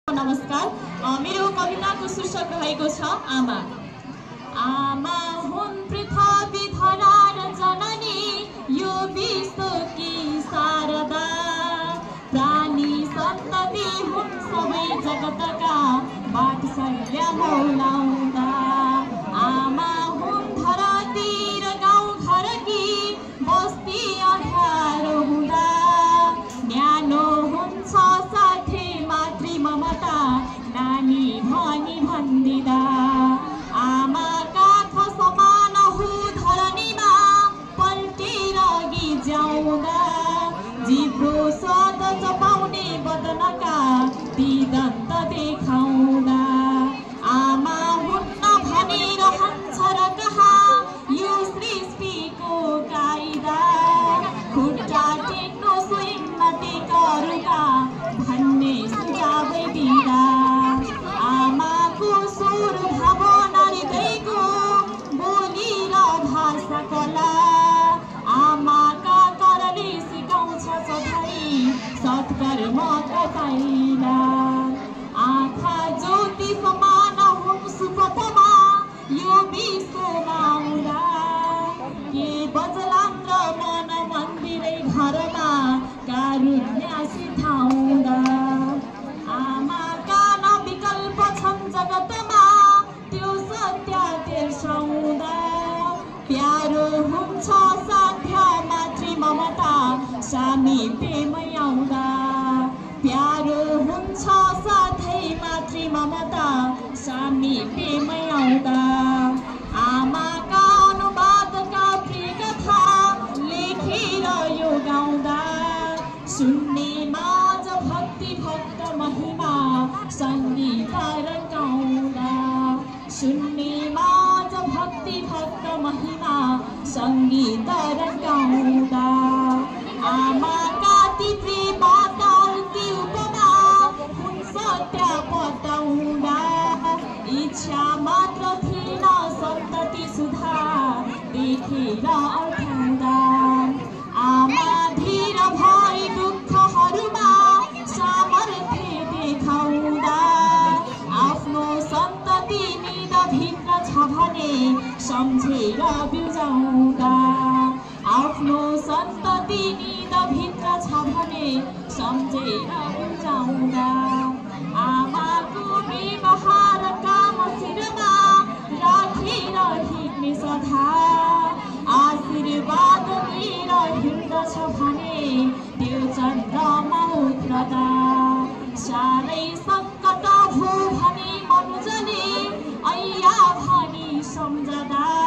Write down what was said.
नमस्कार। मेरो कविताको शीर्षक रहेको छ आमा। आमा हुन् पृथ्वी धरा र जननी, यो विश्वकी शारदा। प्राणी सन्तति हुन् सबै जगतका, वात्सल्य मौलाउँदा। आमा हुन् धरती र गाउँ घरकी, बस्ती अँध्यारो हुँदा। न्यानो हुन्छ साथै मातृ ममता, नानी भनी भन्दिँदा। आमा काख समान हो धरनीमा, पल्टेर अघि ज्याउँदा। जिब्रो स्वाद चपाउने बदनका, ती दन्त देखाउँदा। आमा हुन्न भनेर हन्छ र कहाँ, यो सृष्टिको कायदा। खुट्टा टेक्नु स्वयं टेकरुका, भन्ने सुझावै दिँदा। आमाको स्वर भावना हृदयको, बोली र भाषा कला। आमाका करले सिकाउँछ सधैँ, सत्कर्मका पाइला। आँखा ज्योति समान हुन् सुपथमा, यो विश्वमा आउँदा। के बजलान् र मन मन्दिरै घरमा, कारुण्य सिधाउँदा। आमाका विकल्प छन् जगतमा, त्यो सत्य तेर्साउँदा। प्यारो हुन्छ साध्य मातृ ममता, सामिप्यमै आउँदा। प्यारो हुन्छ साथै मातृ ममता, सामिप्यमै आउँदा। आमाका अनुवादका प्रिय कथा, लेखेर यो गाउँदा। सुन्ने माझ भक्ति भक्त महिमा, सङ्गीत रङ्गाउँदा। सुन्ने माझ भक्ति भक्त महिमा, सङ्गीत रङ्गाउँदा। आमाका ती प्रेमका ती उपमा, हुन् सत्य पताउँदा। इच्छा मात्र थिएन सन्तति सुधा, देखेर अर्थाउँदा। आमा धीर भई दुःखहरूमा, सामर्थ्य देखाउँदा। आफ्नो सन्तति निदभित्र छ भने, सम्झेर बिउजाउँदा। आफ्नो सन्तति निदभित्र छ भने, सम्झेर बिउजाउँदा। आमाको व्यवहार काम शिरमा, राखेर हिँड्ने सदा। आशीर्वाद लिएर हिँड्दछ भने, त्यो चन्द्रमा उत्रदा। साह्रै सङ्कट भो भने मनुजले, ऐया भनी सम्झदा।